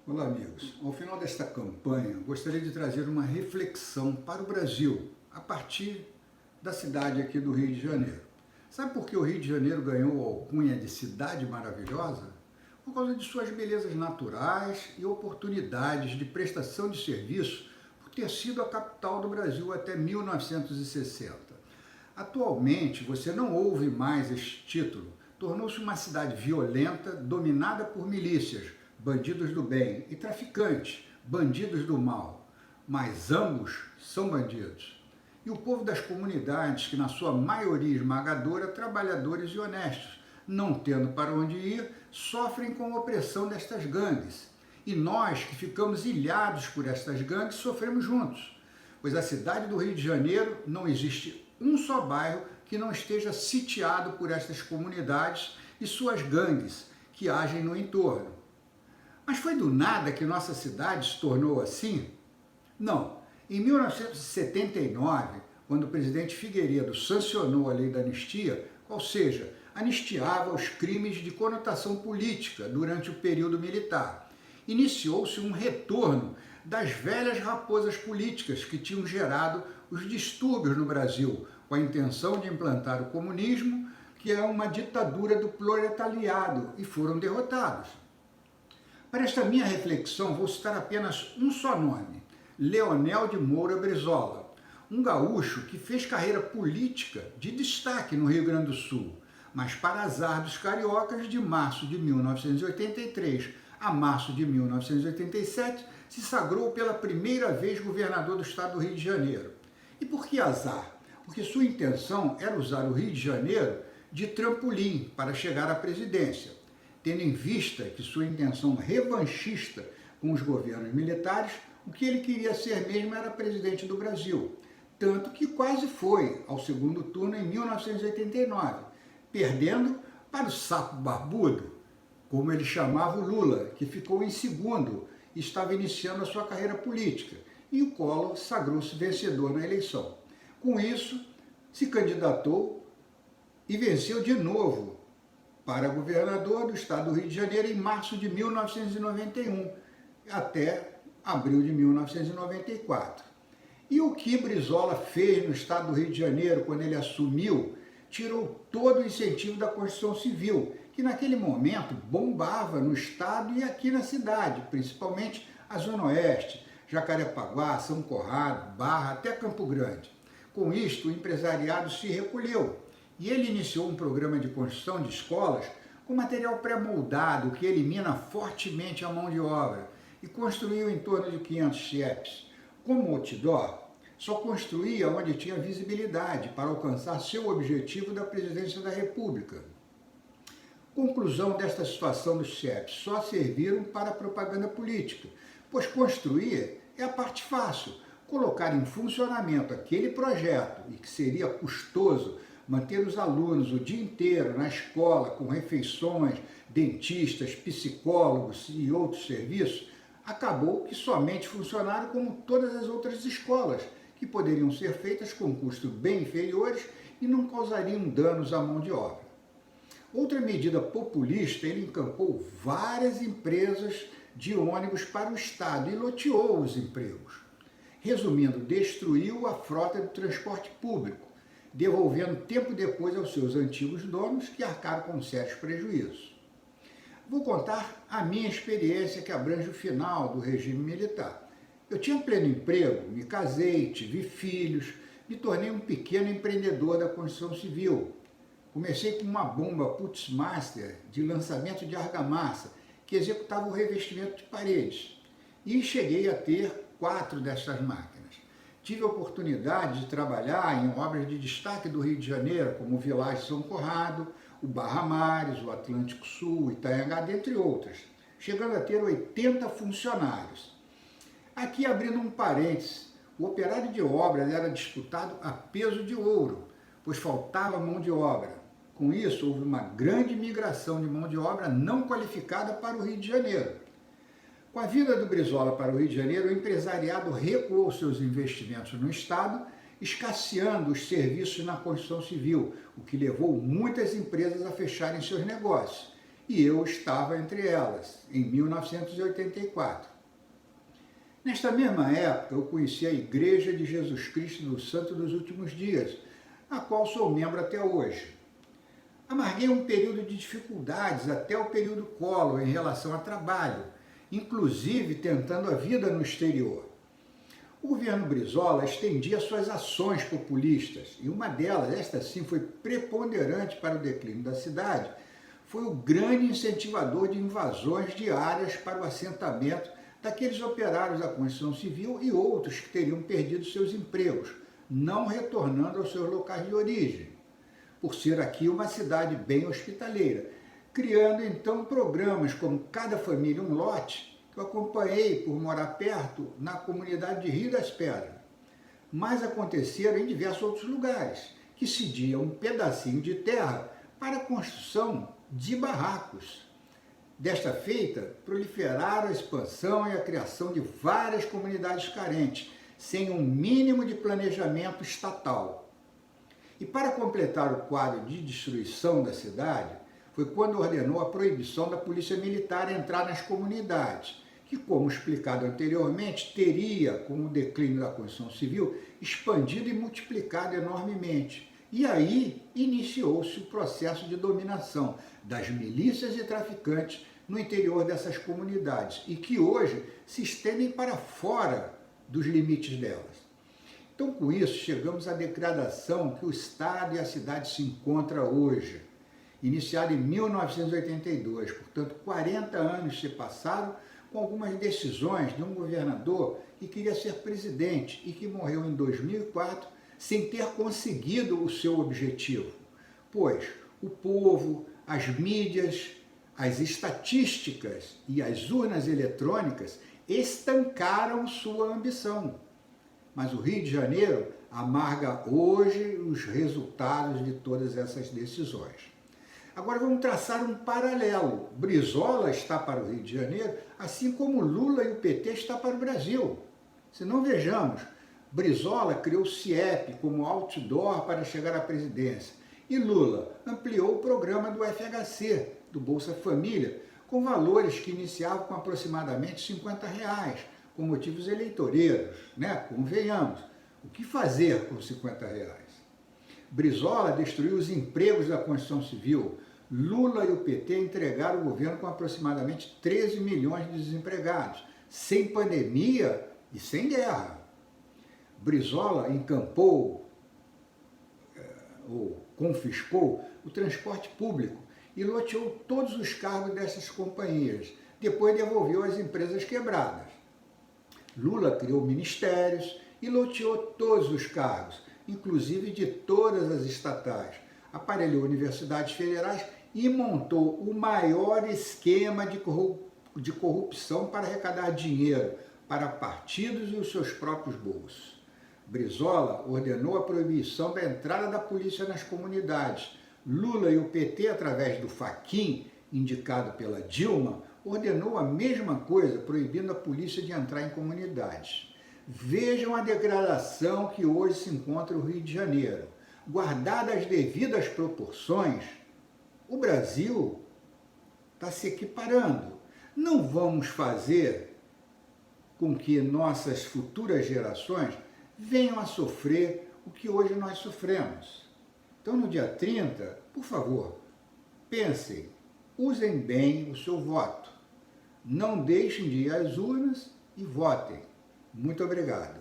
Olá, amigos. Ao final desta campanha, gostaria de trazer uma reflexão para o Brasil, a partir da cidade aqui do Rio de Janeiro. Sabe por que o Rio de Janeiro ganhou a alcunha de cidade maravilhosa? Por causa de suas belezas naturais e oportunidades de prestação de serviço por ter sido a capital do Brasil até 1960. Atualmente, você não ouve mais este título. Tornou-se uma cidade violenta, dominada por milícias, bandidos do bem, e traficantes, bandidos do mal. Mas ambos são bandidos. E o povo das comunidades, que na sua maioria esmagadora, trabalhadores e honestos, não tendo para onde ir, sofrem com a opressão destas gangues. E nós, que ficamos ilhados por estas gangues, sofremos juntos. Pois a cidade do Rio de Janeiro não existe um só bairro que não esteja sitiado por estas comunidades e suas gangues que agem no entorno. Mas foi do nada que nossa cidade se tornou assim? Não. Em 1979, quando o presidente Figueiredo sancionou a lei da anistia, ou seja, anistiava os crimes de conotação política durante o período militar, iniciou-se um retorno das velhas raposas políticas que tinham gerado os distúrbios no Brasil, com a intenção de implantar o comunismo, que é uma ditadura do proletariado, e foram derrotados. Para esta minha reflexão, vou citar apenas um só nome: Leonel de Moura Brizola, um gaúcho que fez carreira política de destaque no Rio Grande do Sul, mas para azar dos cariocas, de março de 1983 a março de 1987, se sagrou pela primeira vez governador do estado do Rio de Janeiro. E por que azar? Porque sua intenção era usar o Rio de Janeiro de trampolim para chegar à presidência, tendo em vista que sua intenção revanchista com os governos militares, o que ele queria ser mesmo era presidente do Brasil. Tanto que quase foi ao segundo turno em 1989, perdendo para o sapo barbudo, como ele chamava o Lula, que ficou em segundo e estava iniciando a sua carreira política, e o Collor sagrou-se vencedor na eleição. Com isso, se candidatou e venceu de novo para governador do estado do Rio de Janeiro em março de 1991, até abril de 1994. E o que Brizola fez no estado do Rio de Janeiro quando ele assumiu, tirou todo o incentivo da Constituição Civil, que naquele momento bombava no estado e aqui na cidade, principalmente a Zona Oeste, Jacarepaguá, São Conrado, Barra, até Campo Grande. Com isto, o empresariado se recolheu e ele iniciou um programa de construção de escolas com material pré-moldado que elimina fortemente a mão de obra e construiu em torno de 500 CIEPs. Como outdoor, só construía onde tinha visibilidade para alcançar seu objetivo da presidência da República. Conclusão desta situação dos CIEPs: só serviram para propaganda política, pois construir é a parte fácil. Colocar em funcionamento aquele projeto, e que seria custoso manter os alunos o dia inteiro na escola com refeições, dentistas, psicólogos e outros serviços, acabou que somente funcionaram como todas as outras escolas, que poderiam ser feitas com custos bem inferiores e não causariam danos à mão de obra. Outra medida populista, ele encampou várias empresas de ônibus para o estado e loteou os empregos. Resumindo, destruiu a frota do transporte público, devolvendo tempo depois aos seus antigos donos, que arcaram com sérios prejuízos. Vou contar a minha experiência, que abrange o final do regime militar. Eu tinha pleno emprego, me casei, tive filhos, me tornei um pequeno empreendedor da construção civil. Comecei com uma bomba Putzmaster de lançamento de argamassa, que executava o revestimento de paredes. E cheguei a ter 4 dessas máquinas. Tive a oportunidade de trabalhar em obras de destaque do Rio de Janeiro, como o Vilagem São Conrado, o Barra Mares, o Atlântico Sul, Itanhangá, dentre outras, chegando a ter 80 funcionários. Aqui, abrindo um parênteses, o operário de obras era disputado a peso de ouro, pois faltava mão de obra. Com isso, houve uma grande migração de mão de obra não qualificada para o Rio de Janeiro. Com a vinda do Brizola para o Rio de Janeiro, o empresariado recuou seus investimentos no estado, escasseando os serviços na construção civil, o que levou muitas empresas a fecharem seus negócios. e eu estava entre elas, em 1984. Nesta mesma época, eu conheci a Igreja de Jesus Cristo do Santo dos Últimos Dias, a qual sou membro até hoje. Amarguei um período de dificuldades até o período Collor em relação a trabalho, inclusive tentando a vida no exterior. O governo Brizola estendia suas ações populistas, e uma delas, esta sim foi preponderante para o declínio da cidade, foi o grande incentivador de invasões diárias para o assentamento daqueles operários da construção civil e outros que teriam perdido seus empregos, não retornando aos seus locais de origem, por ser aqui uma cidade bem hospitaleira, criando então programas como Cada Família um Lote, que eu acompanhei por morar perto na comunidade de Rio das Pedras. Mas aconteceram em diversos outros lugares, que cediam um pedacinho de terra para a construção de barracos. Desta feita, proliferaram a expansão e a criação de várias comunidades carentes, sem um mínimo de planejamento estatal. E para completar o quadro de destruição da cidade, foi quando ordenou a proibição da polícia militar entrar nas comunidades, que, como explicado anteriormente, teria, com o declínio da construção civil, expandido e multiplicado enormemente. E aí iniciou-se o processo de dominação das milícias e traficantes no interior dessas comunidades, e que hoje se estendem para fora dos limites delas. Então, com isso, chegamos à degradação que o Estado e a cidade se encontram hoje. Iniciado em 1982, portanto, 40 anos se passaram com algumas decisões de um governador que queria ser presidente e que morreu em 2004 sem ter conseguido o seu objetivo, pois o povo, as mídias, as estatísticas e as urnas eletrônicas estancaram sua ambição. Mas o Rio de Janeiro amarga hoje os resultados de todas essas decisões. Agora vamos traçar um paralelo. Brizola está para o Rio de Janeiro, assim como Lula e o PT está para o Brasil. Se não vejamos, Brizola criou o CIEP como outdoor para chegar à presidência, e Lula ampliou o programa do FHC, do Bolsa Família, com valores que iniciavam com aproximadamente R$50, com motivos eleitoreiros, né? Convenhamos. O que fazer com R$50? Brizola destruiu os empregos da construção civil. Lula e o PT entregaram o governo com aproximadamente 13 milhões de desempregados, sem pandemia e sem guerra. Brizola encampou ou confiscou o transporte público e loteou todos os cargos dessas companhias, depois devolveu às empresas quebradas. Lula criou ministérios e loteou todos os cargos, inclusive de todas as estatais, aparelhou universidades federais e montou o maior esquema de corrupção para arrecadar dinheiro para partidos e os seus próprios bolsos. Brizola ordenou a proibição da entrada da polícia nas comunidades. Lula e o PT, através do Fachin, indicado pela Dilma, ordenou a mesma coisa, proibindo a polícia de entrar em comunidades. Vejam a degradação que hoje se encontra o Rio de Janeiro. Guardadas as devidas proporções, o Brasil está se equiparando. Não vamos fazer com que nossas futuras gerações venham a sofrer o que hoje nós sofremos. Então, no dia 30, por favor, pensem, usem bem o seu voto. Não deixem de ir às urnas e votem. Muito obrigado.